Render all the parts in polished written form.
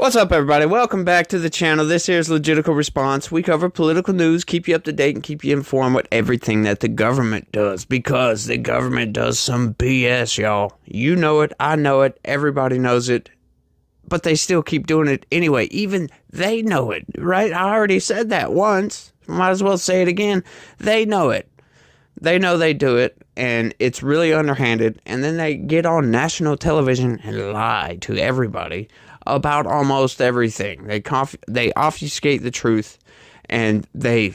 What's up, everybody? Welcome back to the channel. This here is Legitical Response. We cover political news, keep you up to date, and keep you informed with everything that the government does, because the government does some BS, y'all. You know it, I know it, everybody knows it, but they still keep doing it anyway. Even they know it, right? I already said that once. Might as well say it again. They know it. They know they do it, and it's really underhanded, and then they get on national television and lie to everybody about almost everything. They obfuscate the truth, and they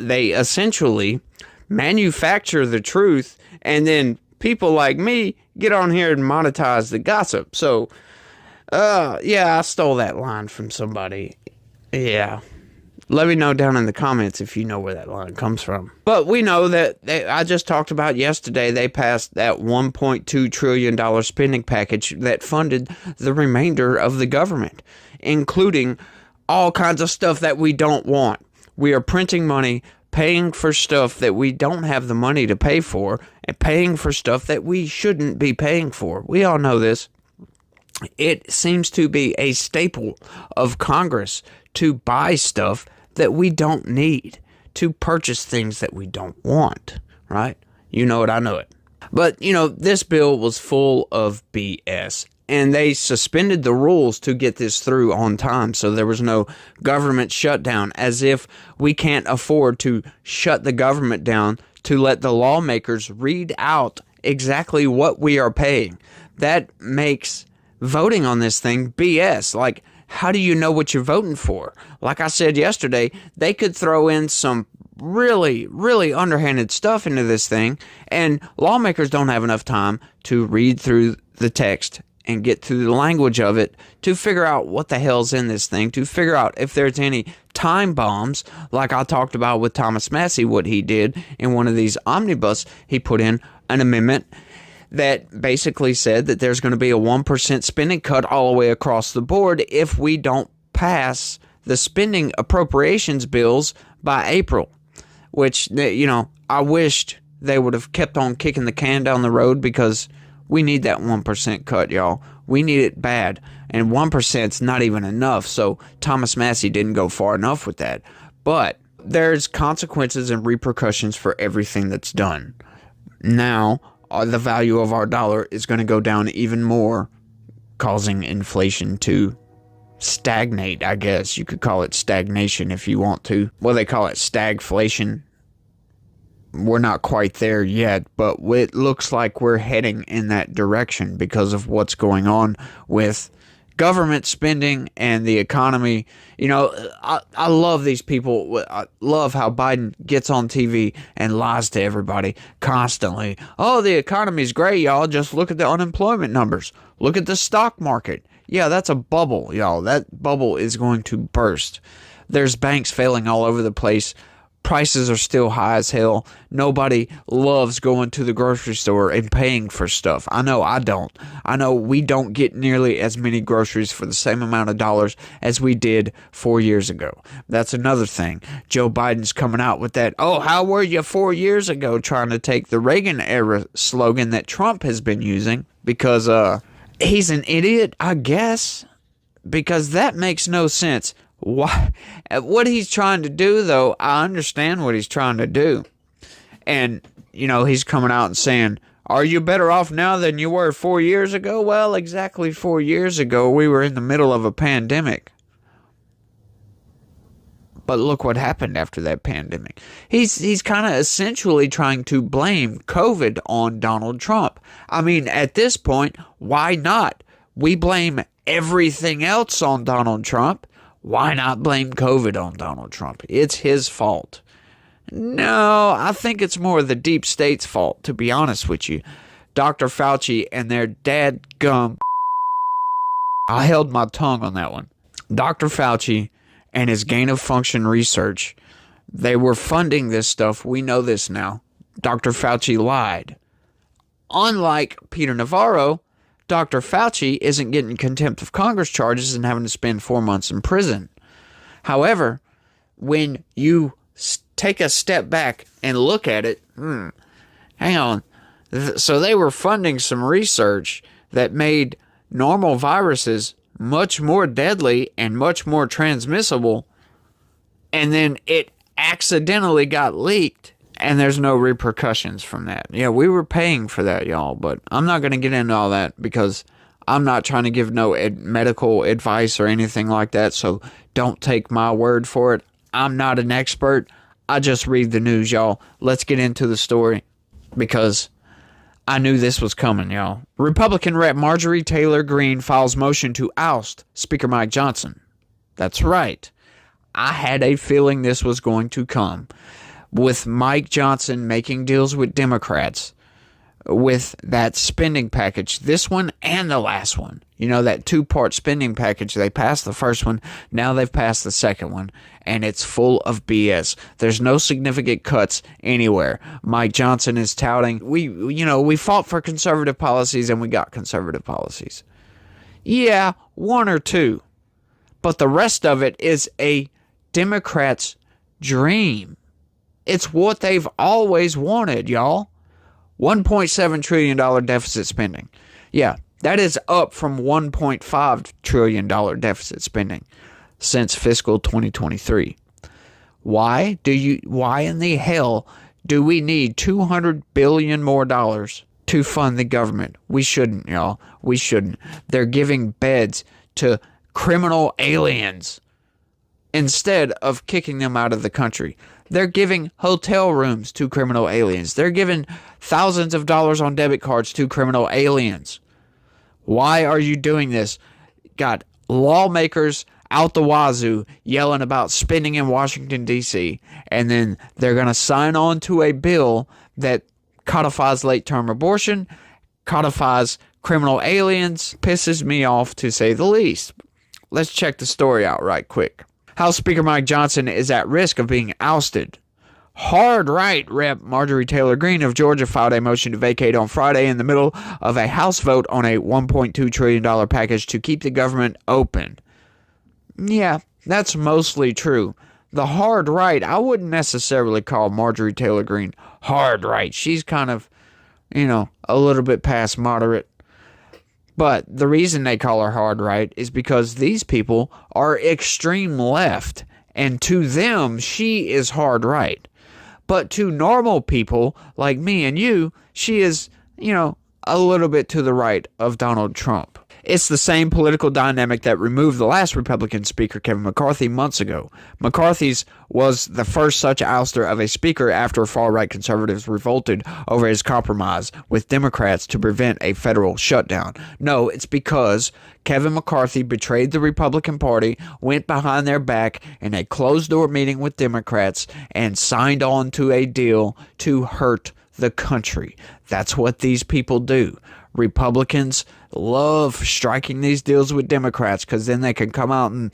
essentially manufacture the truth, and then people like me get on here and monetize the gossip. So, yeah, I stole that line from somebody. Yeah. Let me know down in the comments if you know where that line comes from. But we know that I just talked about yesterday, they passed that $1.2 trillion spending package that funded the remainder of the government, including all kinds of stuff that we don't want. We are printing money, paying for stuff that we don't have the money to pay for, and paying for stuff that we shouldn't be paying for. We all know this. It seems to be a staple of Congress to buy stuff that we don't need, to purchase things that we don't want, right? You know it, I know it. But, you know, this bill was full of BS, and they suspended the rules to get this through on time, so there was no government shutdown, as if we can't afford to shut the government down to let the lawmakers read out exactly what we are paying. That makes voting on this thing BS. Like, how do you know what you're voting for? Like I said yesterday, they could throw in some really, really underhanded stuff into this thing, and lawmakers don't have enough time to read through the text and get through the language of it to figure out what the hell's in this thing, to figure out if there's any time bombs, like I talked about with Thomas Massie, what he did in one of these omnibus. He put in an amendment that basically said that there's going to be a 1% spending cut all the way across the board if we don't pass the spending appropriations bills by April, which, you know, I wished they would have kept on kicking the can down the road, because we need that 1% cut, y'all. We need it bad, and 1% is not even enough, so Thomas Massie didn't go far enough with that. But there's consequences and repercussions for everything that's done. Now, the value of our dollar is going to go down even more, causing inflation to stagnate, I guess. You could call it stagnation if you want to. Well, they call it stagflation. We're not quite there yet, but it looks like we're heading in that direction because of what's going on with government spending and the economy. You know, I love these people. I love how Biden gets on TV and lies to everybody constantly. Oh, the economy's great, y'all. Just look at the unemployment numbers. Look at the stock market. Yeah, that's a bubble, y'all. That bubble is going to burst. There's banks failing all over the place. Prices are still high as hell. Nobody loves going to the grocery store and paying for stuff. I know I don't. I know we don't get nearly as many groceries for the same amount of dollars as we did 4 years ago. That's another thing. Joe Biden's coming out with that, oh, how were you 4 years ago, trying to take the Reagan-era slogan that Trump has been using, because he's an idiot, I guess, because that makes no sense. What he's trying to do, though, I understand what he's trying to do. And, you know, he's coming out and saying, are you better off now than you were 4 years ago? Well, exactly 4 years ago, we were in the middle of a pandemic. But look what happened after that pandemic. He's kind of essentially trying to blame COVID on Donald Trump. I mean, at this point, why not? We blame everything else on Donald Trump. Why not blame COVID on Donald Trump? It's his fault. No, I think it's more the deep state's fault, to be honest with you. Dr. Fauci and their dadgum... I held my tongue on that one. Dr. Fauci and his gain-of-function research, they were funding this stuff. We know this now. Dr. Fauci lied. Unlike Peter Navarro, Dr. Fauci isn't getting contempt of Congress charges and having to spend 4 months in prison. However, when you take a step back and look at it, hang on. So they were funding some research that made normal viruses much more deadly and much more transmissible, and then it accidentally got leaked, and there's no repercussions from that. Yeah, we were paying for that, y'all, but I'm not going to get into all that because I'm not trying to give no medical advice or anything like that, so don't take my word for it. I'm not an expert. I just read the news, y'all. Let's get into the story because I knew this was coming, y'all. Republican Rep. Marjorie Taylor Greene files motion to oust Speaker Mike Johnson. That's right. I had a feeling this was going to come. With Mike Johnson making deals with Democrats with that spending package, this one and the last one. You know, that two-part spending package. They passed the first one, now they've passed the second one, and it's full of BS. There's no significant cuts anywhere. Mike Johnson is touting, we fought for conservative policies and we got conservative policies. Yeah, one or two. But the rest of it is a Democrat's dream. It's what they've always wanted, y'all. $1.7 trillion deficit spending. Yeah, that is up from $1.5 trillion deficit spending since fiscal 2023. Why in the hell do we need $200 billion more dollars to fund the government? We shouldn't, y'all. We shouldn't. They're giving beds to criminal aliens instead of kicking them out of the country. They're giving hotel rooms to criminal aliens. They're giving thousands of dollars on debit cards to criminal aliens. Why are you doing this? Got lawmakers out the wazoo yelling about spending in Washington, D.C., and then they're going to sign on to a bill that codifies late-term abortion, codifies criminal aliens. Pisses me off, to say the least. Let's check the story out right quick. House Speaker Mike Johnson is at risk of being ousted. Hard right Rep. Marjorie Taylor Greene of Georgia filed a motion to vacate on Friday in the middle of a House vote on a $1.2 trillion package to keep the government open. Yeah, that's mostly true. The hard right, I wouldn't necessarily call Marjorie Taylor Greene hard right. She's kind of, a little bit past moderate. But the reason they call her hard right is because these people are extreme left, and to them, she is hard right. But to normal people like me and you, she is, a little bit to the right of Donald Trump. It's the same political dynamic that removed the last Republican Speaker, Kevin McCarthy, months ago. McCarthy's was the first such ouster of a speaker after far-right conservatives revolted over his compromise with Democrats to prevent a federal shutdown. No, it's because Kevin McCarthy betrayed the Republican Party, went behind their back in a closed-door meeting with Democrats, and signed on to a deal to hurt the country. That's what these people do. Republicans love striking these deals with Democrats because then they can come out on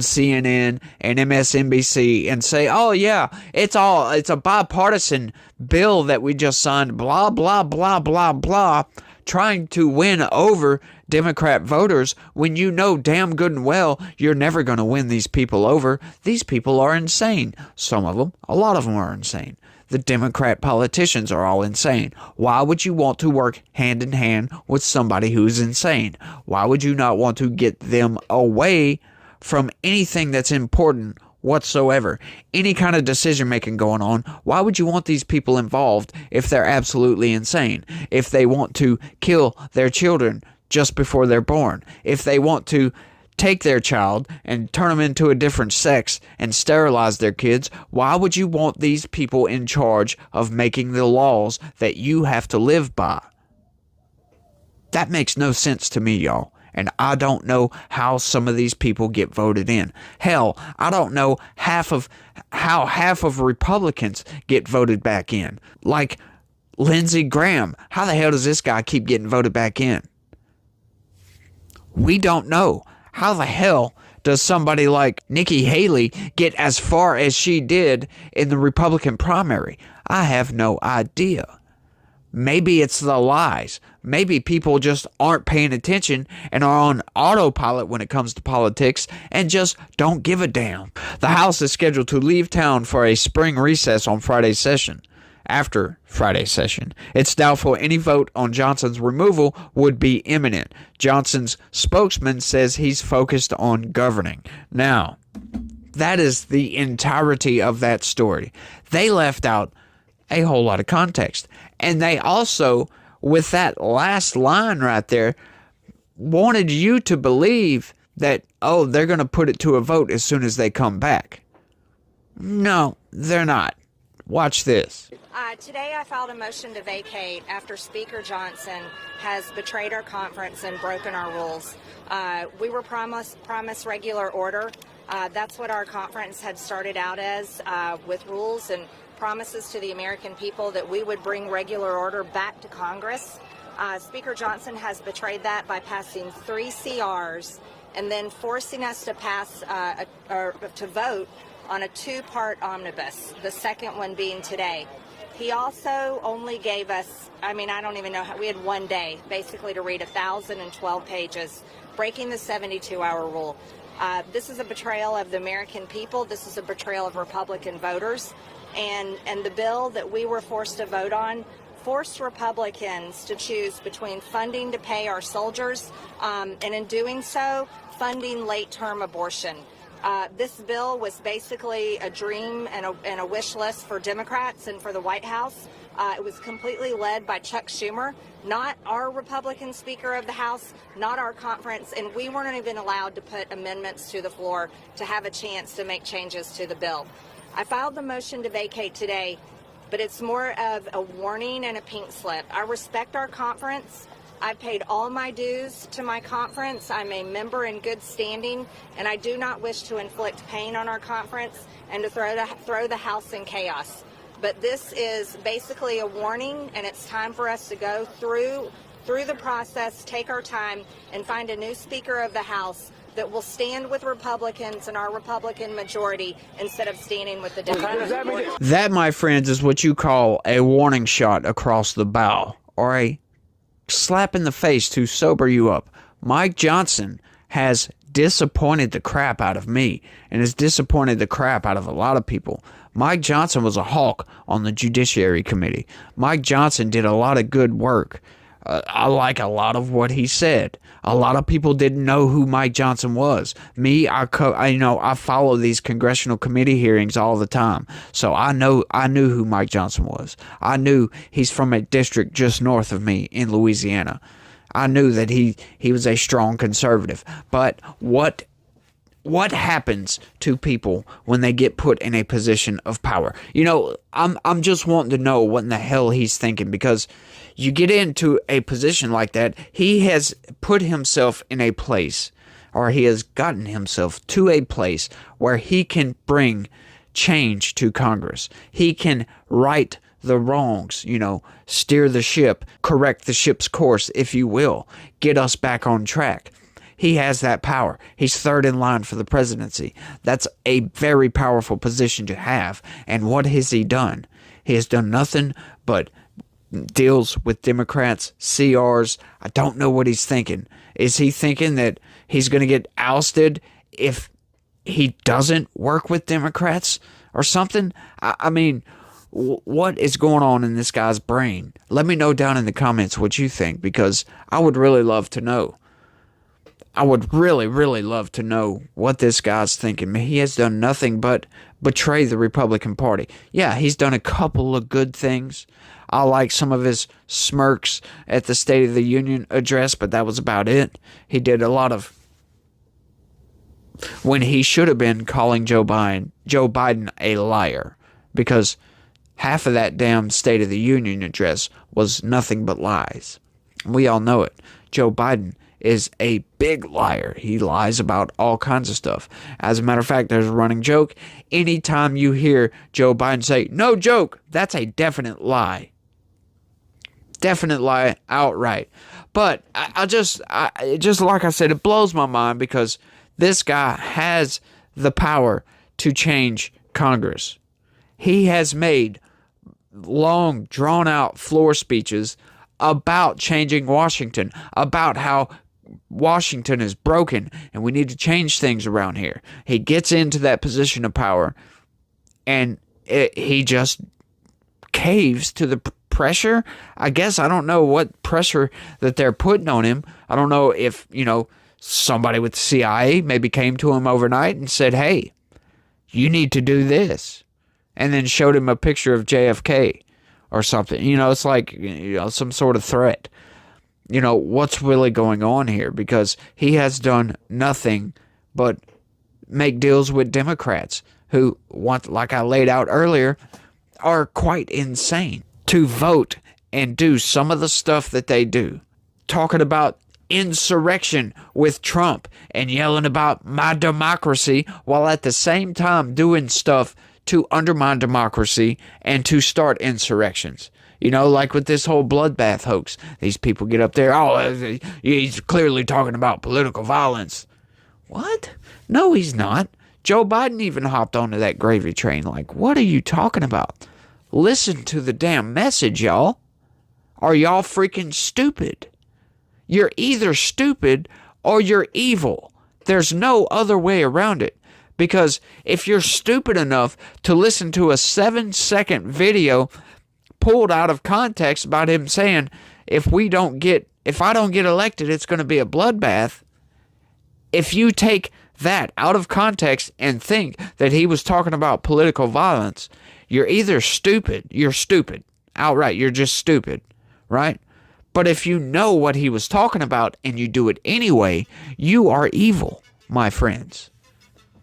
CNN and MSNBC and say, oh yeah, it's a bipartisan bill that we just signed, blah, blah, blah, blah, blah, trying to win over Democrat voters when you know damn good and well you're never going to win these people over. These people are insane. Some of them, a lot of them are insane. The Democrat politicians are all insane. Why would you want to work hand in hand with somebody who's insane? Why would you not want to get them away from anything that's important whatsoever? Any kind of decision making going on, why would you want these people involved if they're absolutely insane? If they want to kill their children just before they're born, if they want to take their child and turn them into a different sex and sterilize their kids, why would you want these people in charge of making the laws that you have to live by? That makes no sense to me, y'all. And I don't know how some of these people get voted in. Hell, I don't know how half of Republicans get voted back in. Like Lindsey Graham. How the hell does this guy keep getting voted back in? We don't know. How the hell does somebody like Nikki Haley get as far as she did in the Republican primary? I have no idea. Maybe it's the lies. Maybe people just aren't paying attention and are on autopilot when it comes to politics and just don't give a damn. The House is scheduled to leave town for a spring recess on Friday's session. after Friday's session. It's doubtful any vote on Johnson's removal would be imminent. Johnson's spokesman says he's focused on governing. Now, that is the entirety of that story. They left out a whole lot of context. And they also, with that last line right there, wanted you to believe that, oh, they're going to put it to a vote as soon as they come back. No, they're not. Watch this. Today I filed a motion to vacate after Speaker Johnson has betrayed our conference and broken our rules. We were promised regular order. That's what our conference had started out as, with rules and promises to the American people that we would bring regular order back to Congress. Speaker Johnson has betrayed that by passing 3 CRs and then forcing us to pass to vote on a 2-part omnibus, the second one being today. He also only gave us, I don't even know how, we had 1 day basically to read 1,012 pages, breaking the 72-hour rule. This is a betrayal of the American people. This is a betrayal of Republican voters. And the bill that we were forced to vote on forced Republicans to choose between funding to pay our soldiers and in doing so, funding late-term abortion. This bill was basically a dream and a wish list for Democrats and for the White House. It was completely led by Chuck Schumer, not our Republican Speaker of the House, not our conference, and we weren't even allowed to put amendments to the floor to have a chance to make changes to the bill. I filed the motion to vacate today, but it's more of a warning and a pink slip. I respect our conference. I've paid all my dues to my conference. I'm a member in good standing, and I do not wish to inflict pain on our conference and to throw the House in chaos. But this is basically a warning, and it's time for us to go through the process, take our time, and find a new Speaker of the House that will stand with Republicans and our Republican majority instead of standing with the Democrats. That, my friends, is what you call a warning shot across the bow, or a slap in the face to sober you up. Mike Johnson has disappointed the crap out of me and has disappointed the crap out of a lot of people. Mike Johnson was a hawk on the Judiciary Committee. Mike Johnson did a lot of good work. I like a lot of what he said. A lot of people didn't know who Mike Johnson was. Me, I follow these congressional committee hearings all the time, so I knew who Mike Johnson was. I knew he's from a district just north of me in Louisiana. I knew that he was a strong conservative. But what happens to people when they get put in a position of power? I'm just wanting to know what in the hell he's thinking, because you get into a position like that. He has put himself in a place, or he has gotten himself to a place where he can bring change to Congress. He can right the wrongs, steer the ship, correct the ship's course, if you will, get us back on track. He has that power. He's third in line for the presidency. That's a very powerful position to have. And what has he done? He has done nothing but deals with Democrats, CRs. I don't know what he's thinking. Is he thinking that he's going to get ousted if he doesn't work with Democrats or something? What is going on in this guy's brain? Let me know down in the comments what you think, because I would really love to know. I would really, really love to know what this guy's thinking. He has done nothing but betray the Republican Party. Yeah, he's done a couple of good things. I like some of his smirks at the State of the Union address, but that was about it. He did a lot of, when he should have been calling Joe Biden a liar, because half of that damn State of the Union address was nothing but lies. We all know it. Joe Biden is a big liar. He lies about all kinds of stuff. As a matter of fact, there's a running joke. Anytime you hear Joe Biden say, "No joke," that's a definite lie. Definite lie outright. But I just like I said, it blows my mind, because this guy has the power to change Congress. He has made long, drawn-out floor speeches about changing Washington, about how Washington is broken and we need to change things around here. He gets into that position of power and he just caves to the pressure. I guess I don't know what pressure that they're putting on him. I don't know if, somebody with the CIA maybe came to him overnight and said, hey, you need to do this. And then showed him a picture of JFK or something. It's like, some sort of threat. What's really going on here? Because he has done nothing but make deals with Democrats who want, like I laid out earlier, are quite insane to vote and do some of the stuff that they do. Talking about insurrection with Trump and yelling about my democracy while at the same time doing stuff to undermine democracy and to start insurrections. Like with this whole bloodbath hoax. These people get up there, he's clearly talking about political violence. What? No, he's not. Joe Biden even hopped onto that gravy train. Like, what are you talking about? Listen to the damn message, y'all. Are y'all freaking stupid? You're either stupid or you're evil. There's no other way around it. Because if you're stupid enough to listen to a 7-second video pulled out of context about him saying, if I don't get elected, it's going to be a bloodbath. If you take that out of context and think that he was talking about political violence, you're either stupid, you're stupid. Outright, you're just stupid, right? But if you know what he was talking about and you do it anyway, you are evil, my friends.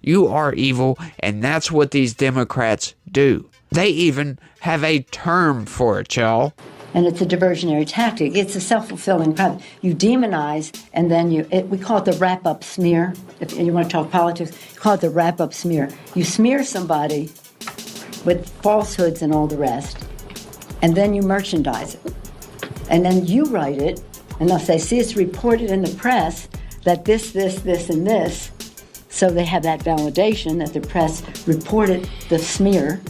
You are evil, and that's what these Democrats do. They even have a term for it, y'all. And it's a diversionary tactic. It's a self-fulfilling prophecy. You demonize, and then we call it the wrap-up smear. If you want to talk politics, you call it the wrap-up smear. You smear somebody with falsehoods and all the rest, and then you merchandise it. And then you write it, and they'll say, see, it's reported in the press that this, and this. So they have that validation that the press reported the smear,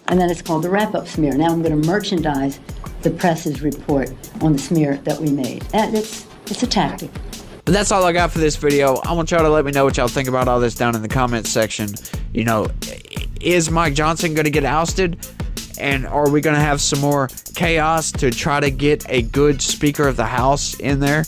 and then it's called the wrap-up smear. Now I'm going to merchandise the press's report on the smear that we made. And it's a tactic. But that's all I got for this video. I want y'all to let me know what y'all think about all this down in the comments section. Is Mike Johnson going to get ousted? And are we going to have some more chaos to try to get a good Speaker of the House in there?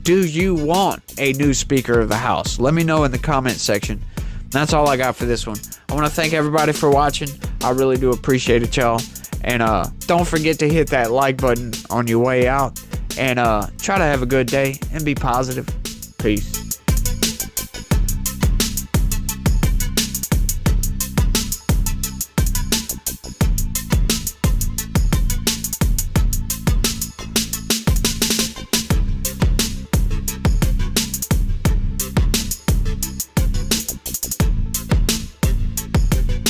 Do you want a new Speaker of the House? Let me know in the comment section. That's all I got for this one. I want to thank everybody for watching. I really do appreciate it, y'all. And don't forget to hit that like button on your way out. And try to have a good day and be positive. Peace.